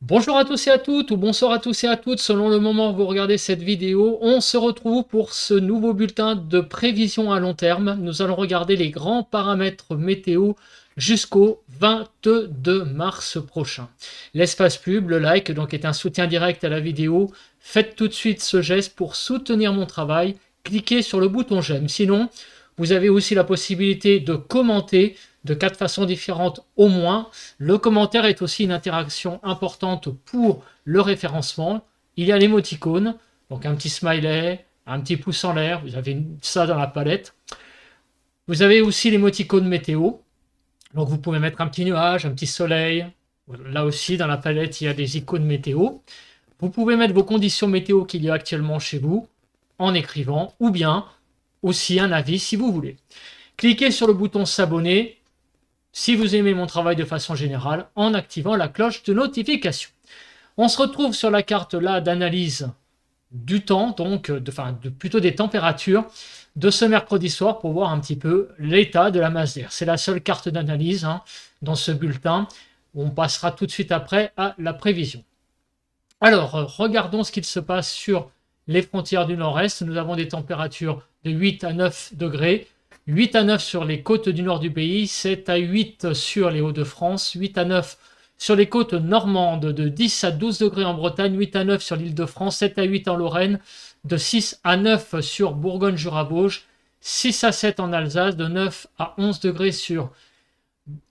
Bonjour à tous et à toutes, ou bonsoir à tous et à toutes, selon le moment où vous regardez cette vidéo. On se retrouve pour ce nouveau bulletin de prévision à long terme. Nous allons regarder les grands paramètres météo jusqu'au 22 mars prochain. L'espace pub, le like, donc est un soutien direct à la vidéo. Faites tout de suite ce geste pour soutenir mon travail. Cliquez sur le bouton j'aime. Sinon, vous avez aussi la possibilité de commenter de 4 façons différentes au moins. Le commentaire est aussi une interaction importante pour le référencement. Il y a l'émoticône, donc un petit smiley, un petit pouce en l'air, vous avez ça dans la palette. Vous avez aussi l'émoticône météo, donc vous pouvez mettre un petit nuage, un petit soleil. Là aussi, dans la palette, il y a des icônes météo. Vous pouvez mettre vos conditions météo qu'il y a actuellement chez vous en écrivant, ou bien aussi un avis si vous voulez. Cliquez sur le bouton s'abonner si vous aimez mon travail de façon générale en activant la cloche de notification. On se retrouve sur la carte là d'analyse du temps, donc plutôt des températures de ce mercredi soir pour voir un petit peu l'état de la masse d'air. C'est la seule carte d'analyse dans ce bulletin. On passera tout de suite après à la prévision. Alors, regardons ce qu'il se passe sur les frontières du nord-est. Nous avons des températures de 8 à 9 degrés. 8 à 9 sur les côtes du nord du pays, 7 à 8 sur les Hauts-de-France, 8 à 9 sur les côtes normandes, de 10 à 12 degrés en Bretagne, 8 à 9 sur l'Île-de-France, 7 à 8 en Lorraine, de 6 à 9 sur Bourgogne-Jura-Vosges, 6 à 7 en Alsace, de 9 à 11 degrés sur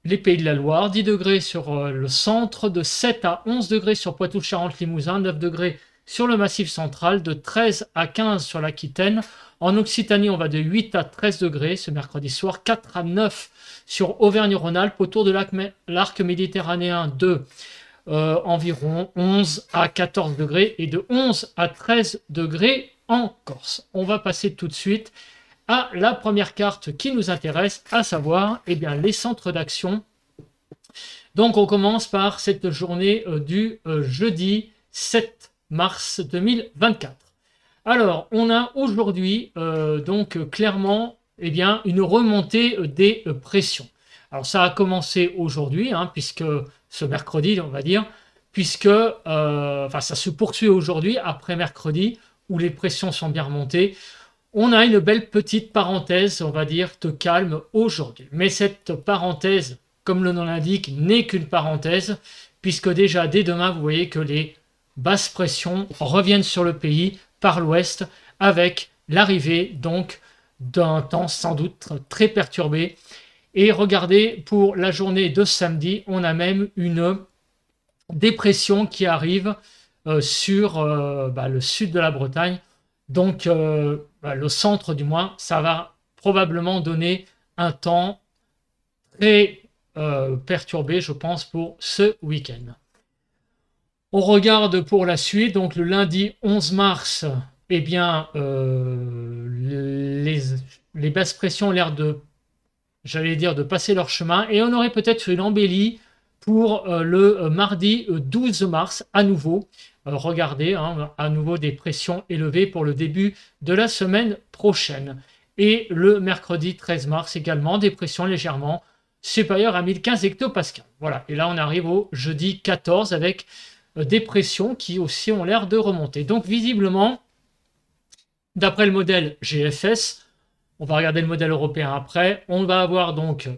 les Pays de la Loire, 10 degrés sur le centre, de 7 à 11 degrés sur Poitou-Charentes-Limousin, 9 degrés sur le Massif central, de 13 à 15 sur l'Aquitaine. En Occitanie, on va de 8 à 13 degrés ce mercredi soir, 4 à 9 sur Auvergne-Rhône-Alpes, autour de l'arc méditerranéen de environ 11 à 14 degrés et de 11 à 13 degrés en Corse. On va passer tout de suite à la première carte qui nous intéresse, à savoir les centres d'action. Donc on commence par cette journée du jeudi 7 mars 2024. Alors, on a aujourd'hui clairement une remontée des pressions. Alors, ça a commencé aujourd'hui, puisque ce mercredi, on va dire, puisque ça se poursuit aujourd'hui, après mercredi, où les pressions sont bien remontées. On a une belle petite parenthèse, on va dire, de calme aujourd'hui. Mais cette parenthèse, comme le nom l'indique, n'est qu'une parenthèse, puisque déjà, dès demain, vous voyez que les basses pressions reviennent sur le pays par l'ouest, avec l'arrivée donc d'un temps sans doute très perturbé. Et regardez, pour la journée de samedi, on a même une dépression qui arrive sur le sud de la Bretagne. Donc le centre du moins, ça va probablement donner un temps très perturbé, je pense, pour ce week-end. On regarde pour la suite, donc le lundi 11 mars, les basses pressions ont l'air de, de passer leur chemin, et on aurait peut-être une embellie pour le mardi 12 mars à nouveau. Regardez, à nouveau des pressions élevées pour le début de la semaine prochaine. Et le mercredi 13 mars également, des pressions légèrement supérieures à 1015 hectopascales. Voilà, et là on arrive au jeudi 14 avec des pressions qui aussi ont l'air de remonter. Donc visiblement, d'après le modèle GFS, on va regarder le modèle européen après, on va avoir donc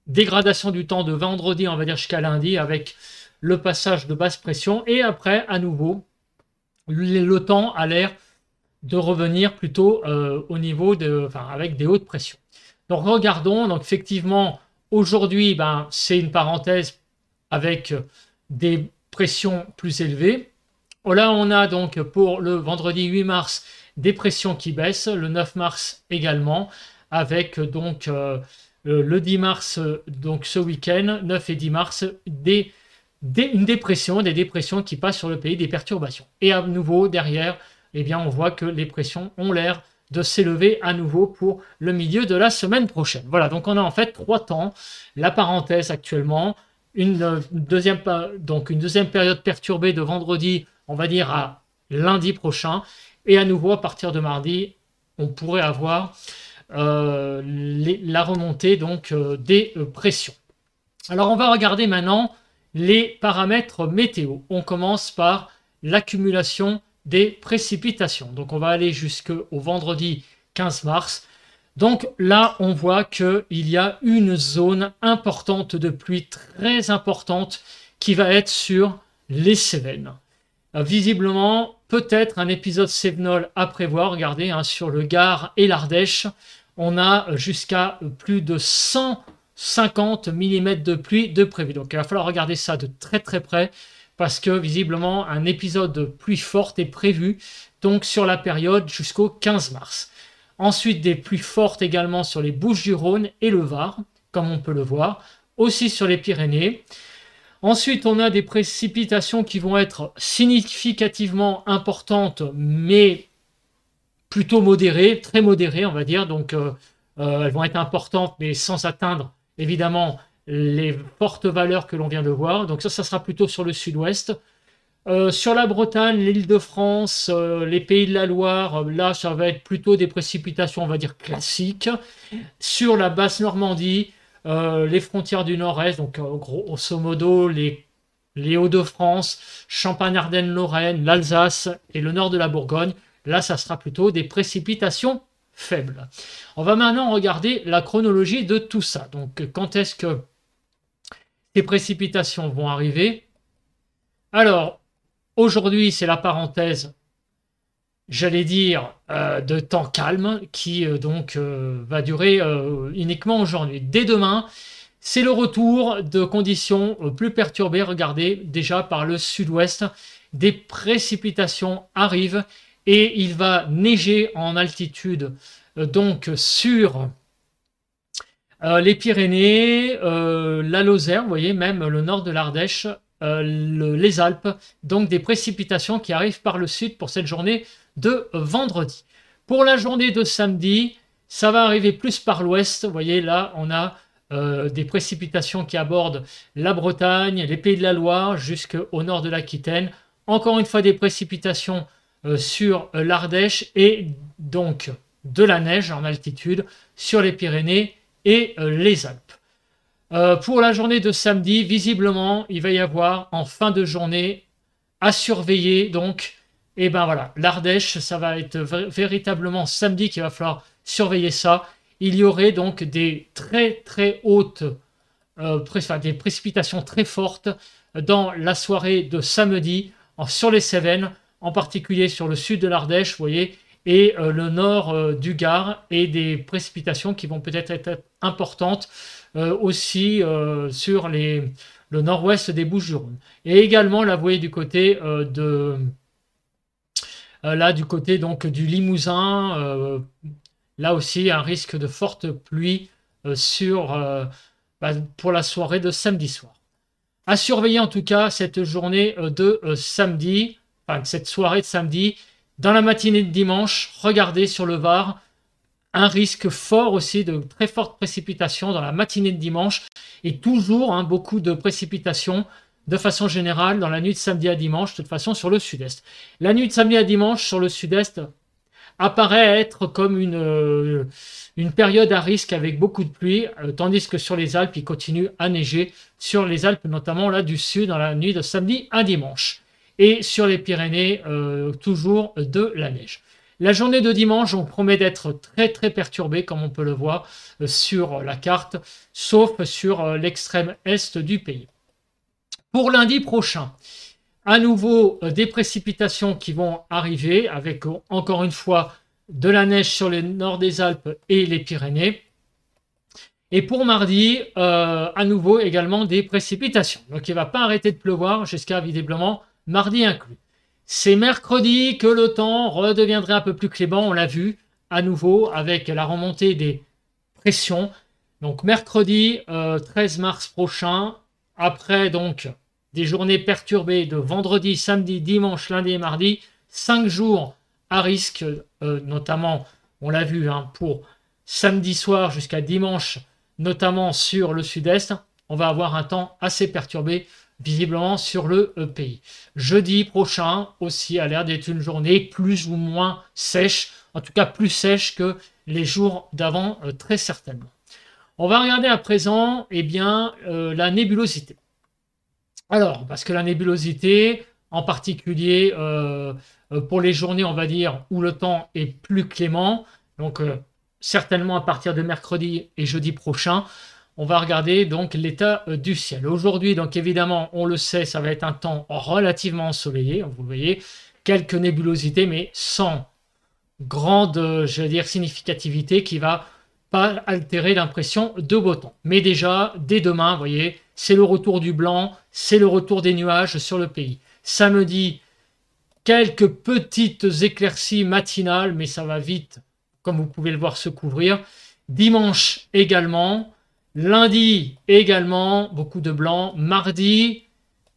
dégradation du temps de vendredi, on va dire jusqu'à lundi, avec le passage de basse pression, et après, à nouveau, le temps a l'air de revenir plutôt au niveau avec des hautes pressions. Donc regardons, donc effectivement, aujourd'hui, c'est une parenthèse avec des pressions plus élevées. Là, on a donc pour le vendredi 8 mars des pressions qui baissent, le 9 mars également, avec donc le 10 mars, donc ce week-end, 9 et 10 mars, des dépressions qui passent sur le pays, des perturbations. Et à nouveau, derrière, on voit que les pressions ont l'air de s'élever à nouveau pour le milieu de la semaine prochaine. Voilà, donc on a en fait 3 temps. La parenthèse actuellement, une deuxième période perturbée de vendredi, on va dire à lundi prochain, et à nouveau à partir de mardi, on pourrait avoir la remontée donc des pressions. Alors on va regarder maintenant les paramètres météo. On commence par l'accumulation des précipitations. Donc on va aller jusqu'au vendredi 15 mars. Donc là, on voit qu'il y a une zone importante de pluie, très importante, qui va être sur les Cévennes. Visiblement, peut-être un épisode cévenol à prévoir. Regardez, hein, sur le Gard et l'Ardèche, on a jusqu'à plus de 150 mm de pluie de prévu. Donc il va falloir regarder ça de très très près, parce que visiblement, un épisode de pluie forte est prévu donc sur la période jusqu'au 15 mars. Ensuite, des pluies fortes également sur les Bouches-du-Rhône et le Var, comme on peut le voir, aussi sur les Pyrénées. Ensuite, on a des précipitations qui vont être significativement importantes, mais plutôt modérées, très modérées, on va dire. Donc, elles vont être importantes, mais sans atteindre, évidemment, les fortes valeurs que l'on vient de voir. Donc ça sera plutôt sur le sud-ouest. Sur la Bretagne, l'Île-de-France, les Pays de la Loire, là, ça va être plutôt des précipitations, on va dire, classiques. Sur la Basse-Normandie, les frontières du nord-est, donc grosso modo, les Hauts-de-France, Champagne-Ardenne-Lorraine, l'Alsace et le nord de la Bourgogne, là, ça sera plutôt des précipitations faibles. On va maintenant regarder la chronologie de tout ça. Donc, quand est-ce que ces précipitations vont arriver? Alors, aujourd'hui, c'est la parenthèse, j'allais dire, de temps calme qui va durer uniquement aujourd'hui. Dès demain, c'est le retour de conditions plus perturbées. Regardez, déjà par le sud-ouest, des précipitations arrivent et il va neiger en altitude donc sur les Pyrénées, la Lozère, vous voyez, même le nord de l'Ardèche, les Alpes, donc des précipitations qui arrivent par le sud pour cette journée de vendredi. Pour la journée de samedi, ça va arriver plus par l'ouest. Vous voyez, là, on a des précipitations qui abordent la Bretagne, les Pays de la Loire, jusqu'au nord de l'Aquitaine. Encore une fois, des précipitations sur l'Ardèche et donc de la neige en altitude sur les Pyrénées et les Alpes. Pour la journée de samedi, visiblement, il va y avoir en fin de journée à surveiller. Donc, et ben voilà, l'Ardèche, ça va être véritablement samedi qu'il va falloir surveiller ça. Il y aurait donc des très très hautes, des précipitations très fortes dans la soirée de samedi sur les Cévennes, en particulier sur le sud de l'Ardèche, vous voyez, et le nord du Gard, et des précipitations qui vont peut-être être importantes aussi sur le nord-ouest des Bouches-du-Rhône. Et également, là, vous voyez, du côté donc du Limousin, là aussi, un risque de forte pluie pour la soirée de samedi soir. À surveiller en tout cas cette journée de samedi, enfin cette soirée de samedi. Dans la matinée de dimanche, regardez sur le Var, un risque fort aussi de très fortes précipitations dans la matinée de dimanche et toujours beaucoup de précipitations de façon générale dans la nuit de samedi à dimanche, de toute façon sur le sud-est. La nuit de samedi à dimanche sur le sud-est apparaît être comme une période à risque avec beaucoup de pluie, tandis que sur les Alpes, il continue à neiger, sur les Alpes notamment là du sud dans la nuit de samedi à dimanche. Et sur les Pyrénées, toujours de la neige. La journée de dimanche, on promet d'être très très perturbée, comme on peut le voir sur la carte, sauf sur l'extrême est du pays. Pour lundi prochain, à nouveau des précipitations qui vont arriver, avec encore une fois de la neige sur le nord des Alpes et les Pyrénées. Et pour mardi, à nouveau également des précipitations. Donc il ne va pas arrêter de pleuvoir jusqu'à visiblement mardi inclus. C'est mercredi que le temps redeviendrait un peu plus clément, on l'a vu à nouveau avec la remontée des pressions. Donc mercredi 13 mars prochain, après donc des journées perturbées de vendredi, samedi, dimanche, lundi et mardi, 5 jours à risque, notamment, on l'a vu, pour samedi soir jusqu'à dimanche, notamment sur le sud-est, on va avoir un temps assez perturbé visiblement sur le pays. Jeudi prochain aussi a l'air d'être une journée plus ou moins sèche, en tout cas plus sèche que les jours d'avant, très certainement. On va regarder à présent la nébulosité. Alors, parce que la nébulosité, en particulier pour les journées, on va dire, où le temps est plus clément, donc certainement à partir de mercredi et jeudi prochain, on va regarder donc l'état du ciel. Aujourd'hui, donc évidemment, on le sait, ça va être un temps relativement ensoleillé. Vous voyez, quelques nébulosités, mais sans grande, je vais dire, significativité qui va pas altérer l'impression de beau temps. Mais déjà, dès demain, vous voyez, c'est le retour du blanc, c'est le retour des nuages sur le pays. Samedi, quelques petites éclaircies matinales, mais ça va vite, comme vous pouvez le voir, se couvrir. Dimanche également. Lundi également, beaucoup de blanc. Mardi,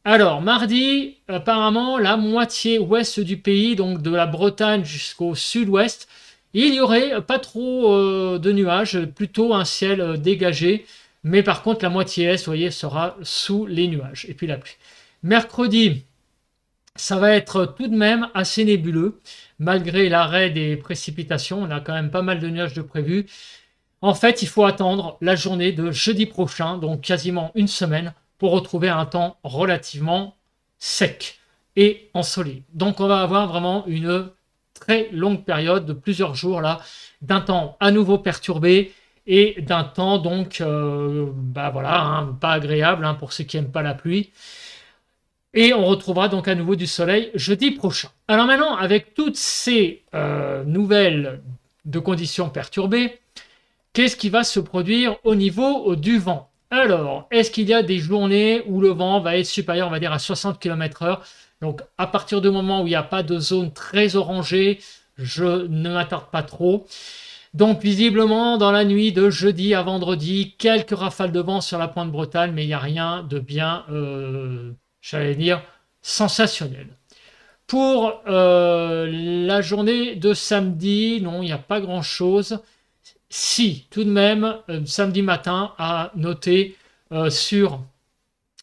alors mardi, apparemment, la moitié ouest du pays, donc de la Bretagne jusqu'au sud-ouest, il y aurait pas trop de nuages, plutôt un ciel dégagé. Mais par contre, la moitié est, vous voyez, sera sous les nuages. Et puis la pluie. Mercredi, ça va être tout de même assez nébuleux. Malgré l'arrêt des précipitations, on a quand même pas mal de nuages de prévus. En fait, il faut attendre la journée de jeudi prochain, donc quasiment une semaine, pour retrouver un temps relativement sec et ensoleillé. Donc on va avoir vraiment une très longue période de plusieurs jours là, d'un temps à nouveau perturbé et d'un temps donc voilà, hein, pas agréable hein, pour ceux qui n'aiment pas la pluie. Et on retrouvera donc à nouveau du soleil jeudi prochain. Alors maintenant, avec toutes ces nouvelles de conditions perturbées, qu'est-ce qui va se produire au niveau du vent? Alors, est-ce qu'il y a des journées où le vent va être supérieur, on va dire, à 60 km/h? Donc, à partir du moment où il n'y a pas de zone très orangée, je ne m'attarde pas trop. Donc, visiblement, dans la nuit de jeudi à vendredi, quelques rafales de vent sur la pointe Bretagne, mais il n'y a rien de bien, j'allais dire, sensationnel. Pour la journée de samedi, non, il n'y a pas grand-chose. Si, tout de même, samedi matin, à noter sur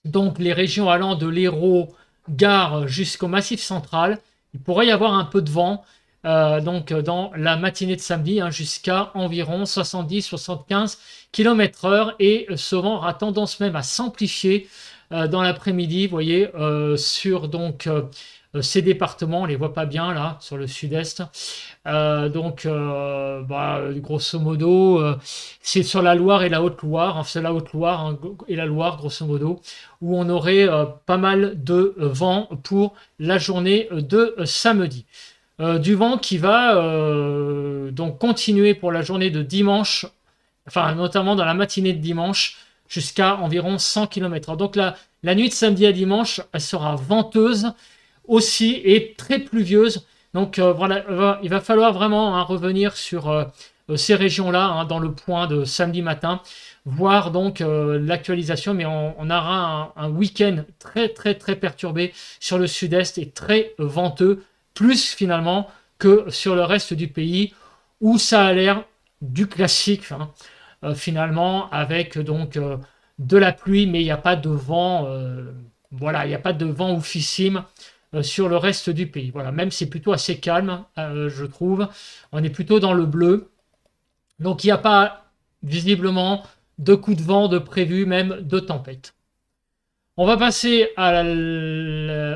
donc, les régions allant de l'Hérault, Gare jusqu'au Massif central, il pourrait y avoir un peu de vent donc, dans la matinée de samedi hein, jusqu'à environ 70-75 km/h et ce vent aura tendance même à s'amplifier dans l'après-midi, vous voyez, sur donc ces départements, on les voit pas bien là, sur le sud-est. Grosso modo, c'est sur la Loire et la Haute-Loire, hein, c'est la Haute-Loire hein, et la Loire, grosso modo, où on aurait pas mal de vent pour la journée de samedi. Du vent qui va donc continuer pour la journée de dimanche, enfin notamment dans la matinée de dimanche, jusqu'à environ 100 km/h. Donc la nuit de samedi à dimanche, elle sera venteuse aussi et très pluvieuse. Donc voilà, il va falloir vraiment hein, revenir sur ces régions-là hein, dans le point de samedi matin, voir donc l'actualisation, mais on aura un week-end très très très perturbé sur le sud-est et très venteux, plus finalement que sur le reste du pays où ça a l'air du classique hein, finalement avec donc de la pluie, mais il n'y a pas de vent, voilà, il n'y a pas de vent oufissime sur le reste du pays. Voilà, même c'est plutôt assez calme, je trouve. On est plutôt dans le bleu. Donc il n'y a pas visiblement de coups de vent de prévu, même de tempête. On va passer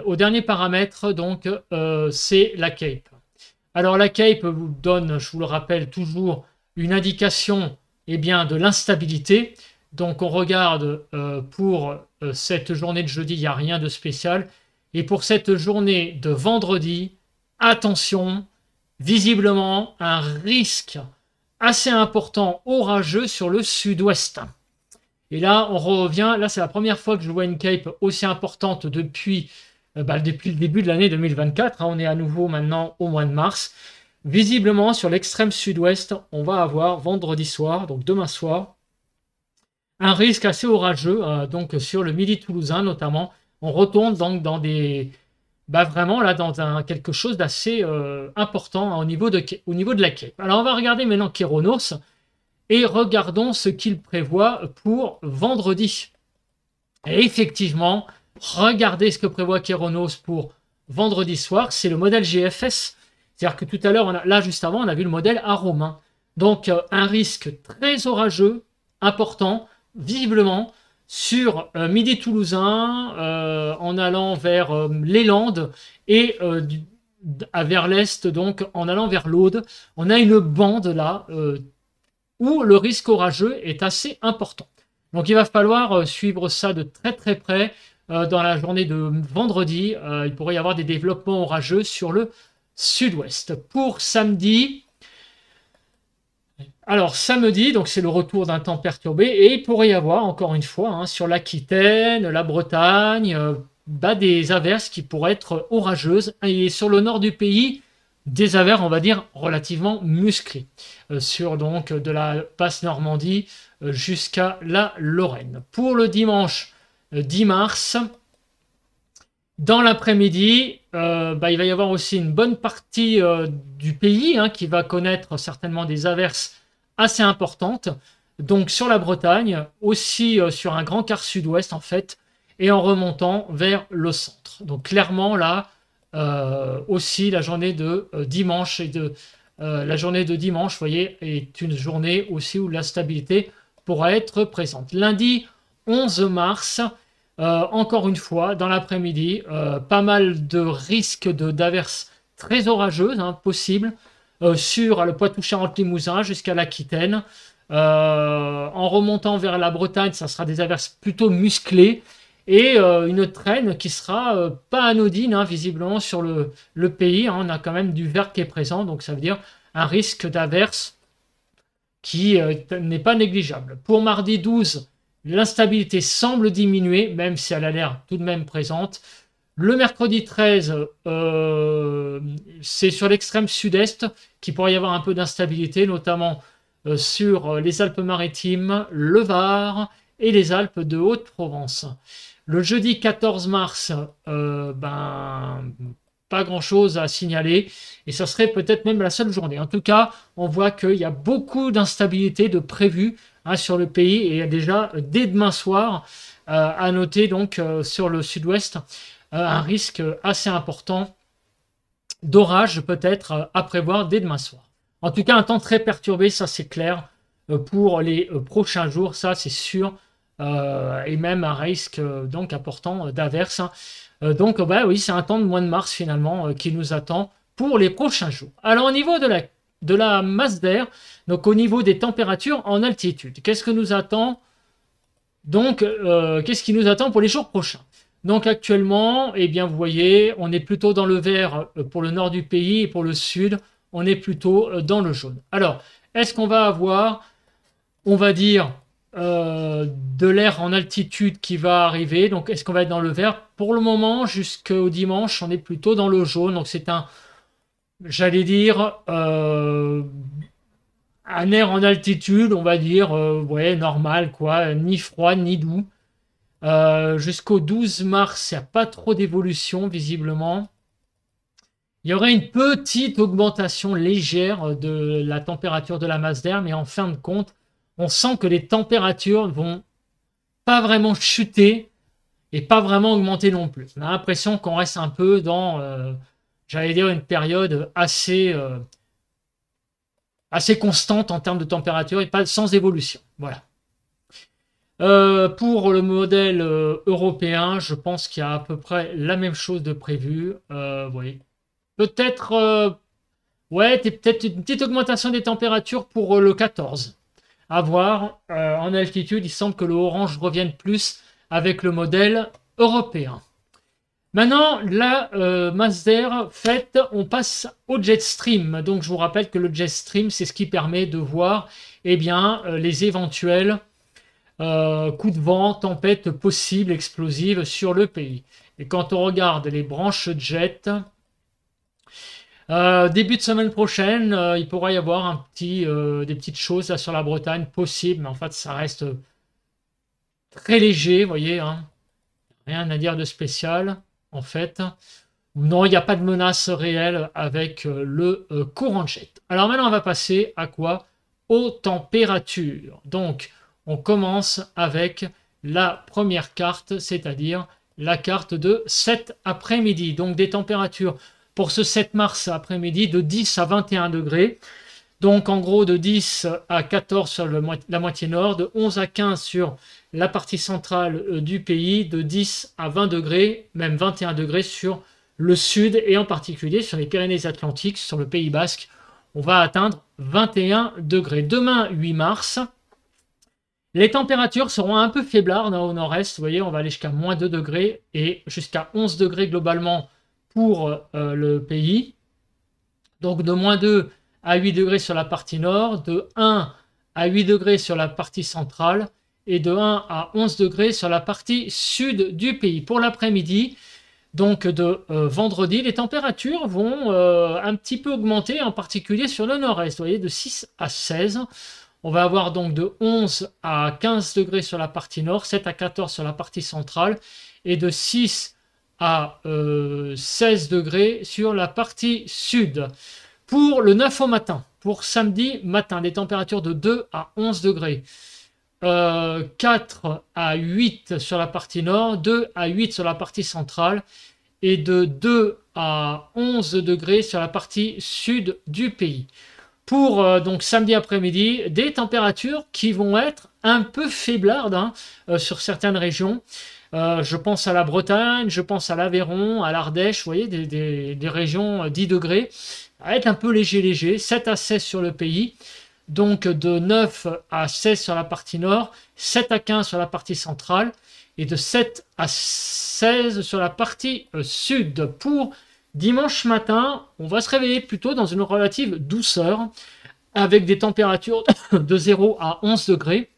au dernier paramètre, donc c'est la Cape. Alors la Cape vous donne, je vous le rappelle toujours, une indication eh bien, de l'instabilité. Donc on regarde pour cette journée de jeudi, il n'y a rien de spécial. Et pour cette journée de vendredi, attention, visiblement un risque assez important orageux sur le sud-ouest. Et là, on revient, là c'est la première fois que je vois une Cape aussi importante depuis le début de l'année 2024. On est à nouveau maintenant au mois de mars. Visiblement, sur l'extrême sud-ouest, on va avoir vendredi soir, donc demain soir, un risque assez orageux, donc sur le midi toulousain notamment. On retourne donc dans des, vraiment là dans quelque chose d'assez important hein, au niveau de la Cape. Alors on va regarder maintenant Kéronos et regardons ce qu'il prévoit pour vendredi. Et effectivement, regardez ce que prévoit Kéronos pour vendredi soir, c'est le modèle GFS. C'est-à-dire que tout à l'heure, là juste avant, on a vu le modèle Arome. Hein. Donc un risque très orageux, important, visiblement, sur Midi Toulousain, en allant vers les Landes et vers l'est, donc en allant vers l'Aude, on a une bande là où le risque orageux est assez important. Donc il va falloir suivre ça de très très près. Dans la journée de vendredi, il pourrait y avoir des développements orageux sur le sud-ouest. Pour samedi, alors samedi, donc c'est le retour d'un temps perturbé et il pourrait y avoir encore une fois hein, sur l'Aquitaine, la Bretagne, des averses qui pourraient être orageuses et sur le nord du pays, des averses on va dire relativement musclées sur donc de la basse Normandie jusqu'à la Lorraine. Pour le dimanche 10 mars, dans l'après-midi, il va y avoir aussi une bonne partie du pays hein, qui va connaître certainement des averses assez importantes. Donc sur la Bretagne, aussi sur un grand quart sud-ouest en fait, et en remontant vers le centre. Donc clairement là, aussi la journée de dimanche la journée de dimanche, vous voyez, est une journée aussi où la stabilité pourra être présente. Lundi 11 mars, encore une fois, dans l'après-midi, pas mal de risques d'averses très orageuses hein, possibles sur le Poitou-Charentes-Limousin jusqu'à l'Aquitaine. En remontant vers la Bretagne, ça sera des averses plutôt musclées et une traîne qui sera pas anodine hein, visiblement sur le pays. Hein, on a quand même du vert qui est présent, donc ça veut dire un risque d'averse qui n'est pas négligeable. Pour mardi 12, l'instabilité semble diminuer, même si elle a l'air tout de même présente. Le mercredi 13, c'est sur l'extrême sud-est qu'il pourrait y avoir un peu d'instabilité, notamment sur les Alpes-Maritimes, le Var et les Alpes de Haute-Provence. Le jeudi 14 mars, pas grand-chose à signaler et ça serait peut-être même la seule journée. En tout cas, on voit qu'il y a beaucoup d'instabilité de prévues hein, sur le pays et il y a déjà dès demain soir à noter donc sur le sud-ouest un risque assez important d'orage peut-être à prévoir dès demain soir. En tout cas, un temps très perturbé, ça c'est clair pour les prochains jours, ça c'est sûr, et même un risque donc important d'averse. Donc oui, c'est un temps de mois de mars finalement qui nous attend pour les prochains jours. Alors au niveau de la masse d'air, donc au niveau des températures en altitude, qu'est-ce que nous attend donc qu'est-ce qui nous attend pour les jours prochains? Donc actuellement, eh bien vous voyez, on est plutôt dans le vert pour le nord du pays et pour le sud, on est plutôt dans le jaune. Alors, est-ce qu'on va avoir, on va dire, de l'air en altitude qui va arriver? Donc, est-ce qu'on va être dans le vert? Pour le moment, jusqu'au dimanche, on est plutôt dans le jaune. Donc, c'est un, j'allais dire, un air en altitude, on va dire, ouais, normal, quoi, ni froid, ni doux. Jusqu'au 12 mars, il n'y a pas trop d'évolution, visiblement. Il y aurait une petite augmentation légère de la température de la masse d'air, mais en fin de compte, on sent que les températures vont pas vraiment chuter et pas vraiment augmenter non plus. On a l'impression qu'on reste un peu dans, j'allais dire, une période assez constante en termes de température et pas sans évolution. Voilà. Pour le modèle européen, je pense qu'il y a à peu près la même chose de prévu. Oui. Peut-être ouais, peut-être une petite augmentation des températures pour le 14. À voir. En altitude, il semble que le orange revienne plus avec le modèle européen. Maintenant, la masse d'air faite, on passe au jet stream. Donc, je vous rappelle que le jet stream, c'est ce qui permet de voir eh bien, les éventuels coups de vent, tempêtes possibles, explosives sur le pays. Et quand on regarde les branches jet, début de semaine prochaine, il pourrait y avoir des petites choses là, sur la Bretagne possibles, mais en fait ça reste très léger, vous voyez, hein. Rien à dire de spécial en fait. Non, il n'y a pas de menace réelle avec le courant jet. Alors maintenant on va passer à quoi? Aux températures. Donc on commence avec la première carte, c'est-à-dire la carte de cet après-midi. Donc des températures pour ce 7 mars après-midi de 10 à 21 degrés. Donc en gros de 10 à 14 sur la moitié nord, de 11 à 15 sur la partie centrale du pays, de 10 à 20 degrés, même 21 degrés sur le sud et en particulier sur les Pyrénées-Atlantiques, sur le Pays Basque, on va atteindre 21 degrés. Demain 8 mars, les températures seront un peu faiblardes au nord-est, vous voyez, on va aller jusqu'à moins 2 degrés et jusqu'à 11 degrés globalement pour le pays. Donc de moins 2 à 8 degrés sur la partie nord, de 1 à 8 degrés sur la partie centrale et de 1 à 11 degrés sur la partie sud du pays. Pour l'après-midi, donc de vendredi, les températures vont un petit peu augmenter, en particulier sur le nord-est, vous voyez, de 6 à 16. On va avoir donc de 11 à 15 degrés sur la partie nord, 7 à 14 sur la partie centrale et de 6 à 16 degrés sur la partie sud. Pour le 9 au matin, pour samedi matin, des températures de 2 à 11 degrés. 4 à 8 sur la partie nord, 2 à 8 sur la partie centrale et de 2 à 11 degrés sur la partie sud du pays. Pour donc samedi après-midi, des températures qui vont être un peu faiblardes sur certaines régions. Je pense à la Bretagne, je pense à l'Aveyron, à l'Ardèche, vous voyez, des régions 10 degrés. Ça va être un peu léger, 7 à 16 sur le pays. Donc de 9 à 16 sur la partie nord, 7 à 15 sur la partie centrale et de 7 à 16 sur la partie sud. Pour dimanche matin, on va se réveiller plutôt dans une relative douceur avec des températures de 0 à 11 degrés.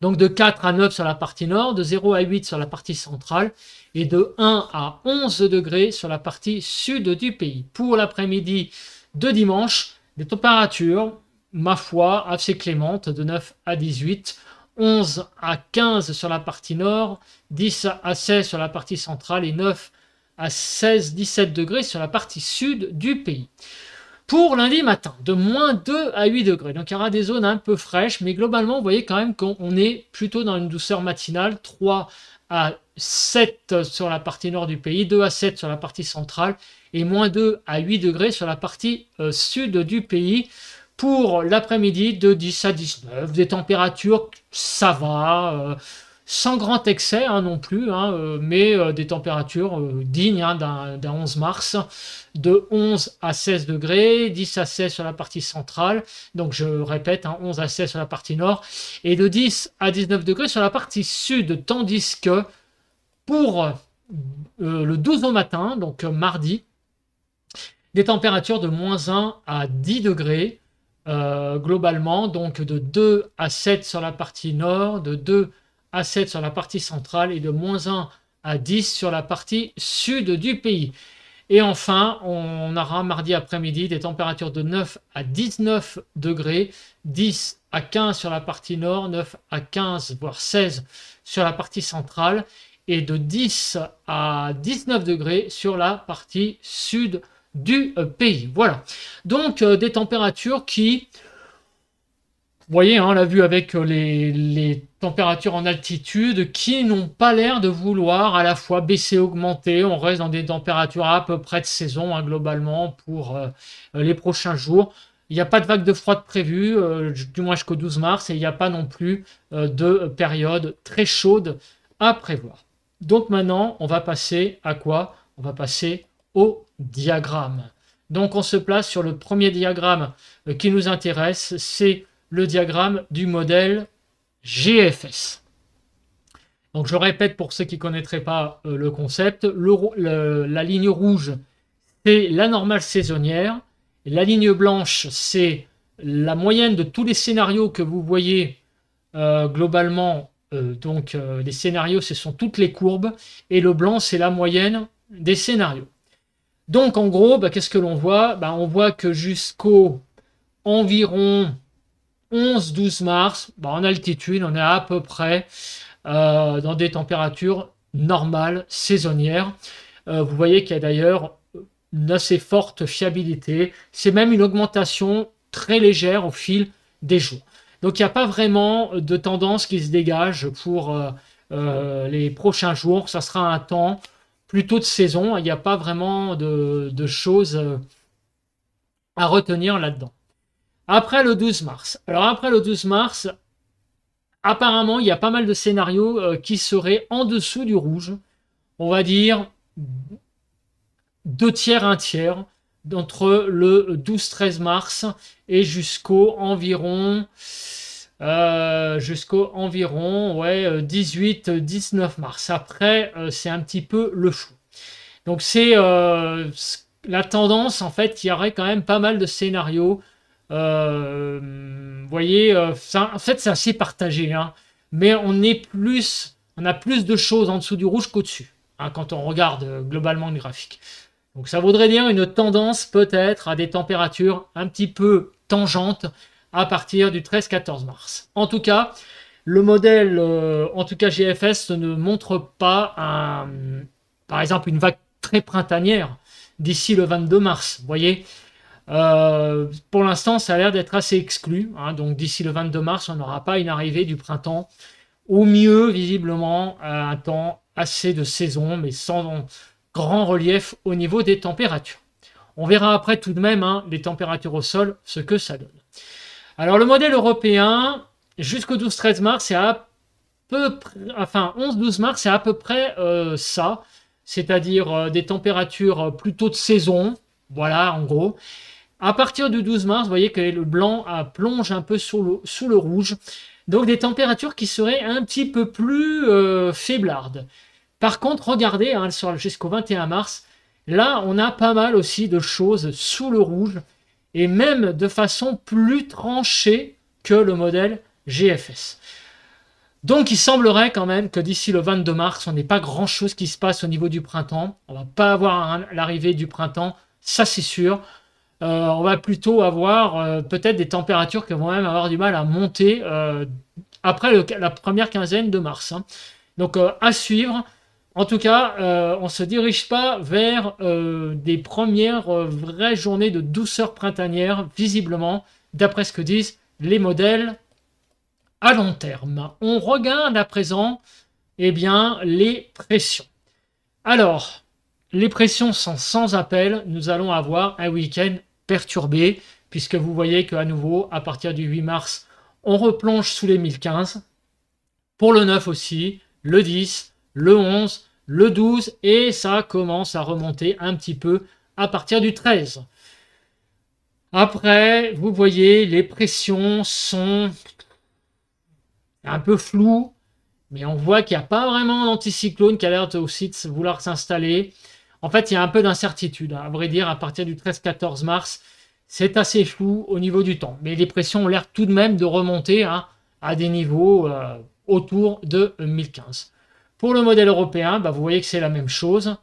Donc de 4 à 9 sur la partie nord, de 0 à 8 sur la partie centrale et de 1 à 11 degrés sur la partie sud du pays. Pour l'après-midi de dimanche, des températures, ma foi, assez clémentes, de 9 à 18, 11 à 15 sur la partie nord, 10 à 16 sur la partie centrale et 9 à 16-17 degrés sur la partie sud du pays. Pour lundi matin, de moins 2 à 8 degrés. Donc il y aura des zones un peu fraîches, mais globalement, vous voyez quand même qu'on est plutôt dans une douceur matinale. 3 à 7 sur la partie nord du pays, 2 à 7 sur la partie centrale et moins 2 à 8 degrés sur la partie sud du pays. Pour l'après-midi, de 10 à 19, des températures, ça va, sans grand excès non plus, mais des températures dignes d'un 11 mars, de 11 à 16 degrés, 10 à 16 sur la partie centrale, donc je répète, 11 à 16 sur la partie nord, et de 10 à 19 degrés sur la partie sud, tandis que pour le 12 au matin, donc mardi, des températures de moins 1 à 10 degrés, globalement, donc de 2 à 7 sur la partie nord, de 2 à 7 sur la partie centrale et de moins 1 à 10 sur la partie sud du pays. Et enfin, on aura mardi après-midi des températures de 9 à 19 degrés, 10 à 15 sur la partie nord, 9 à 15 voire 16 sur la partie centrale et de 10 à 19 degrés sur la partie sud du pays. Voilà, donc des températures qui, vous voyez, on l'a vu avec les températures en altitude, qui n'ont pas l'air de vouloir à la fois baisser, augmenter. On reste dans des températures à peu près de saison, globalement, pour les prochains jours. Il n'y a pas de vague de froid prévue, du moins jusqu'au 12 mars, et il n'y a pas non plus de période très chaude à prévoir. Donc maintenant, on va passer à quoi? On va passer au diagramme. Donc on se place sur le premier diagramme qui nous intéresse, c'est le diagramme du modèle GFS. Donc je répète pour ceux qui ne connaîtraient pas le concept, la ligne rouge c'est la normale saisonnière, la ligne blanche c'est la moyenne de tous les scénarios que vous voyez globalement, donc les scénarios ce sont toutes les courbes, et le blanc c'est la moyenne des scénarios. Donc en gros, qu'est-ce que l'on voit? On voit que jusqu'au environ 11-12 mars, en altitude, on est à peu près dans des températures normales, saisonnières. Vous voyez qu'il y a d'ailleurs une assez forte fiabilité. C'est même une augmentation très légère au fil des jours. Donc il n'y a pas vraiment de tendance qui se dégage pour les prochains jours. Ça sera un temps plutôt de saison. Il n'y a pas vraiment de choses à retenir là-dedans. Après le 12 mars. Alors après le 12 mars, apparemment, il y a pas mal de scénarios qui seraient en dessous du rouge. On va dire 2 tiers, 1 tiers, entre le 12-13 mars et jusqu'au environ ouais, 18-19 mars. Après, c'est un petit peu le flou. Donc c'est la tendance, en fait, il y aurait quand même pas mal de scénarios. Vous voyez, en fait, c'est assez partagé, hein, mais on a plus de choses en dessous du rouge qu'au-dessus, hein, quand on regarde globalement le graphique. Donc ça voudrait dire une tendance peut-être à des températures un petit peu tangentes à partir du 13-14 mars. En tout cas, le modèle, en tout cas GFS, ne montre pas, par exemple, une vague très printanière d'ici le 22 mars. Vous voyez, pour l'instant, ça a l'air d'être assez exclu. Hein, donc d'ici le 22 mars, on n'aura pas une arrivée du printemps. Au mieux, visiblement, un temps assez de saison, mais sans grand relief au niveau des températures. On verra après tout de même, hein, les températures au sol, ce que ça donne. Alors le modèle européen, jusqu'au 12-13 mars, c'est à peu près, enfin 11-12 mars, c'est à peu près ça, c'est-à-dire des températures plutôt de saison, voilà en gros. À partir du 12 mars, vous voyez que le blanc plonge un peu sous le rouge, donc des températures qui seraient un petit peu plus faiblardes. Par contre, regardez, hein, jusqu'au 21 mars, là on a pas mal aussi de choses sous le rouge, et même de façon plus tranchée que le modèle GFS. Donc il semblerait quand même que d'ici le 22 mars, on n'ait pas grand-chose qui se passe au niveau du printemps. On ne va pas avoir l'arrivée du printemps, ça c'est sûr. On va plutôt avoir peut-être des températures qui vont même avoir du mal à monter après la première quinzaine de mars. Hein. Donc à suivre. En tout cas, on ne se dirige pas vers des premières vraies journées de douceur printanière, visiblement, d'après ce que disent les modèles à long terme. On regarde à présent eh bien, les pressions. Alors, les pressions sont sans appel. Nous allons avoir un week-end perturbé, puisque vous voyez qu'à nouveau, à partir du 8 mars, on replonge sous les 1015. Pour le 9 aussi, le 10, le 11, le 12, et ça commence à remonter un petit peu à partir du 13. Après, vous voyez, les pressions sont un peu floues, mais on voit qu'il n'y a pas vraiment d'anticyclone qui a l'air aussi de vouloir s'installer. En fait, il y a un peu d'incertitude. À vrai dire, à partir du 13-14 mars, c'est assez flou au niveau du temps. Mais les pressions ont l'air tout de même de remonter à des niveaux autour de 1015. Pour le modèle européen, vous voyez que c'est la même chose.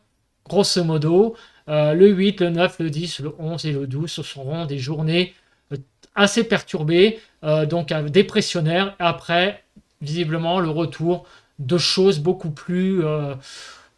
Grosso modo, le 8, le 9, le 10, le 11 et le 12, ce seront des journées assez perturbées, donc dépressionnaires. Après, visiblement, le retour de choses beaucoup plus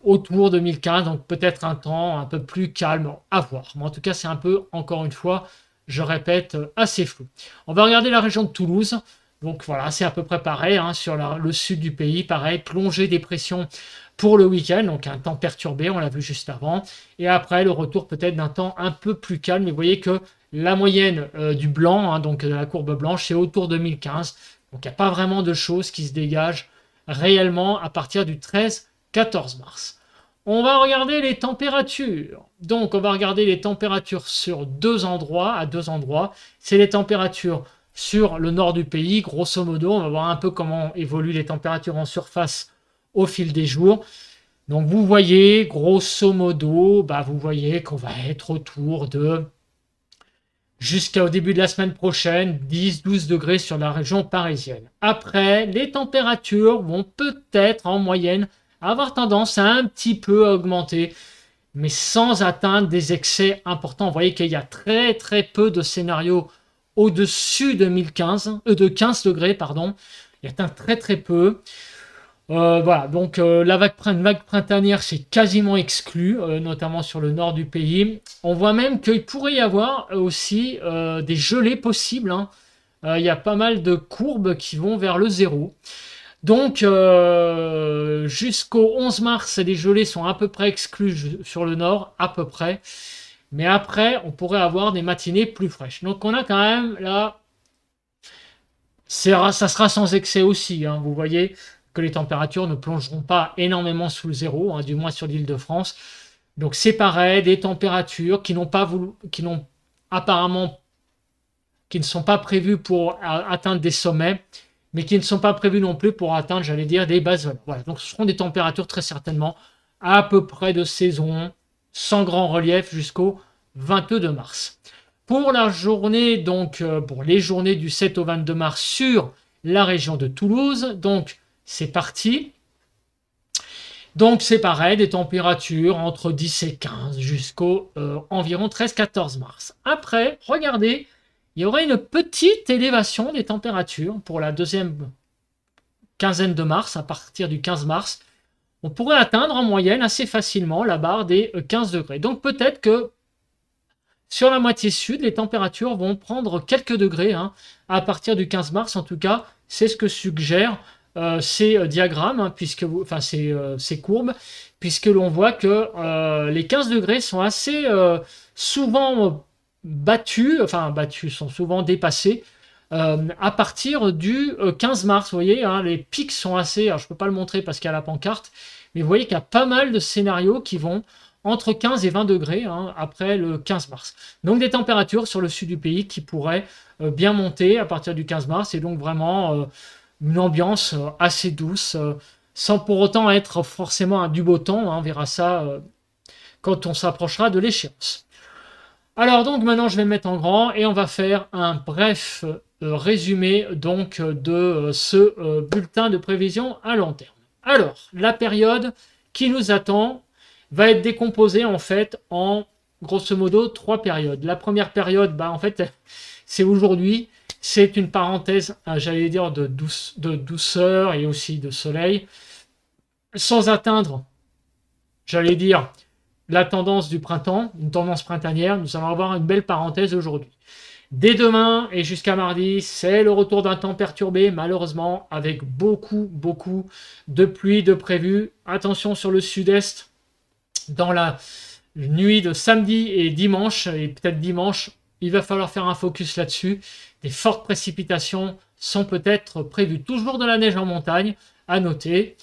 autour de 1015, donc peut-être un temps un peu plus calme à voir. Mais en tout cas, c'est un peu, encore une fois, je répète, assez flou. On va regarder la région de Toulouse. Donc voilà, c'est à peu près pareil, hein, sur le sud du pays, pareil, plongée des pressions pour le week-end, donc un temps perturbé, on l'a vu juste avant, et après le retour peut-être d'un temps un peu plus calme, mais vous voyez que la moyenne du blanc, hein, donc de la courbe blanche, c'est autour de 1015, donc il n'y a pas vraiment de choses qui se dégagent réellement à partir du 13-14 mars. On va regarder les températures. Donc on va regarder les températures sur à deux endroits, c'est les températures sur le nord du pays, grosso modo. On va voir un peu comment évoluent les températures en surface au fil des jours. Donc vous voyez, grosso modo, vous voyez qu'on va être autour de, jusqu'au début de la semaine prochaine, 10-12 degrés sur la région parisienne. Après, les températures vont peut-être en moyenne avoir tendance à un petit peu augmenter, mais sans atteindre des excès importants. Vous voyez qu'il y a très très peu de scénarios au-dessus de 15 degrés, pardon. Il y a très très peu. Voilà, donc une vague printanière, c'est quasiment exclu, notamment sur le nord du pays. On voit même qu'il pourrait y avoir aussi des gelées possibles. Hein. Il y a pas mal de courbes qui vont vers le zéro. Donc, jusqu'au 11 mars, les gelées sont à peu près exclues sur le nord, à peu près. Mais après, on pourrait avoir des matinées plus fraîches. Donc on a quand même là, ça sera sans excès aussi, hein. Vous voyez que les températures ne plongeront pas énormément sous le zéro, hein, du moins sur l'Île-de-France. Donc c'est pareil, des températures qui n'ont pas voulu, qui n'ont apparemment, qui ne sont pas prévues pour atteindre des sommets, mais qui ne sont pas prévues non plus pour atteindre, j'allais dire, des basses valeurs. Voilà, donc ce seront des températures très certainement à peu près de saison, sans grand relief jusqu'au 22 mars. Pour la journée, donc pour les journées du 7 au 22 mars sur la région de Toulouse, donc c'est parti. Donc c'est pareil, des températures entre 10 et 15 jusqu'au environ 13-14 mars. Après, regardez, il y aurait une petite élévation des températures pour la deuxième quinzaine de mars, à partir du 15 mars. On pourrait atteindre en moyenne assez facilement la barre des 15 degrés. Donc peut-être que sur la moitié sud, les températures vont prendre quelques degrés, hein, à partir du 15 mars. En tout cas, c'est ce que suggèrent ces diagrammes, hein, ces courbes, puisque l'on voit que les 15 degrés sont assez souvent sont souvent dépassés à partir du 15 mars. Vous voyez, hein, les pics sont assez, alors je ne peux pas le montrer parce qu'il y a la pancarte, mais vous voyez qu'il y a pas mal de scénarios qui vont entre 15 et 20 degrés, hein, après le 15 mars. Donc des températures sur le sud du pays qui pourraient bien monter à partir du 15 mars, et donc vraiment une ambiance assez douce, sans pour autant être forcément du beau temps, hein. On verra ça quand on s'approchera de l'échéance. Alors donc maintenant je vais me mettre en grand et on va faire un bref résumé donc de ce bulletin de prévision à long terme. Alors la période qui nous attend va être décomposée en fait en grosso modo 3 périodes. La première période, en fait c'est aujourd'hui, c'est une parenthèse, j'allais dire de douceur et aussi de soleil, sans atteindre, j'allais dire, la tendance du printemps, une tendance printanière. Nous allons avoir une belle parenthèse aujourd'hui. Dès demain et jusqu'à mardi, c'est le retour d'un temps perturbé, malheureusement, avec beaucoup de pluie de prévu. Attention sur le sud-est, dans la nuit de samedi et dimanche, et peut-être dimanche, il va falloir faire un focus là-dessus. Des fortes précipitations sont peut-être prévues. Toujours de la neige en montagne, à noter.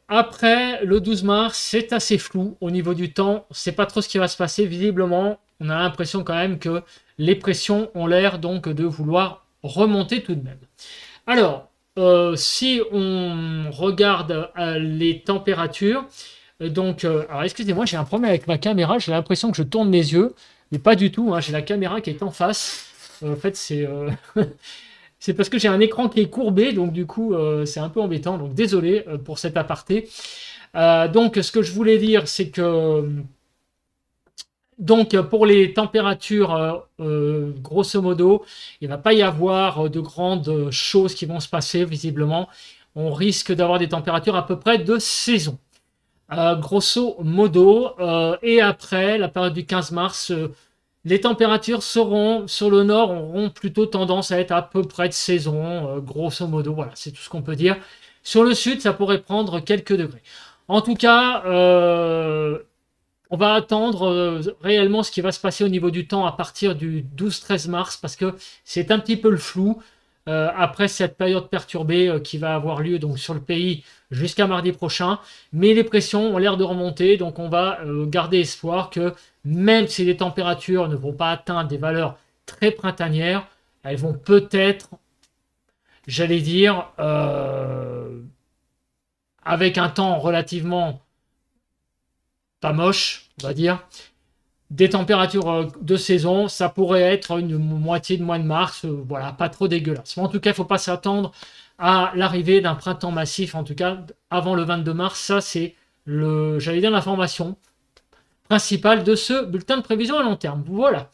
Après le 12 mars, c'est assez flou au niveau du temps. On ne sait pas trop ce qui va se passer. Visiblement, on a l'impression quand même que les pressions ont l'air donc de vouloir remonter tout de même. Alors, si on regarde les températures, alors excusez-moi, j'ai un problème avec ma caméra. J'ai l'impression que je tourne les yeux, mais pas du tout, hein. J'ai la caméra qui est en face. En fait, c'est c'est parce que j'ai un écran qui est courbé, donc du coup, c'est un peu embêtant. Donc désolé pour cet aparté. Donc, ce que je voulais dire, c'est que donc pour les températures, grosso modo, il ne va pas y avoir de grandes choses qui vont se passer, visiblement. On risque d'avoir des températures à peu près de saison. Grosso modo, et après la période du 15 mars, les températures seront sur le nord, auront plutôt tendance à être à peu près de saison, grosso modo. Voilà, c'est tout ce qu'on peut dire. Sur le sud, ça pourrait prendre quelques degrés. En tout cas, on va attendre réellement ce qui va se passer au niveau du temps à partir du 12-13 mars, parce que c'est un petit peu le flou. Après cette période perturbée qui va avoir lieu donc sur le pays jusqu'à mardi prochain, mais les pressions ont l'air de remonter, donc on va garder espoir que même si les températures ne vont pas atteindre des valeurs très printanières, elles vont peut-être, j'allais dire, avec un temps relativement pas moche, on va dire, des températures de saison, ça pourrait être une moitié de mois de mars, voilà, pas trop dégueulasse. Mais en tout cas, il ne faut pas s'attendre à l'arrivée d'un printemps massif, en tout cas avant le 22 mars. Ça, c'est j'allais dire, l'information principale de ce bulletin de prévision à long terme. Voilà.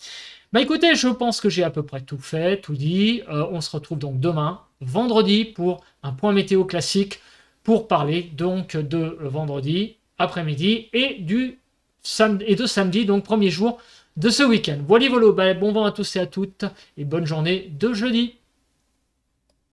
Bah écoutez, je pense que j'ai à peu près tout fait, tout dit. On se retrouve donc demain, vendredi, pour un point météo classique, pour parler donc de vendredi après-midi et de samedi, donc premier jour de ce week-end. Voilà, bon vent à tous et à toutes, et bonne journée de jeudi.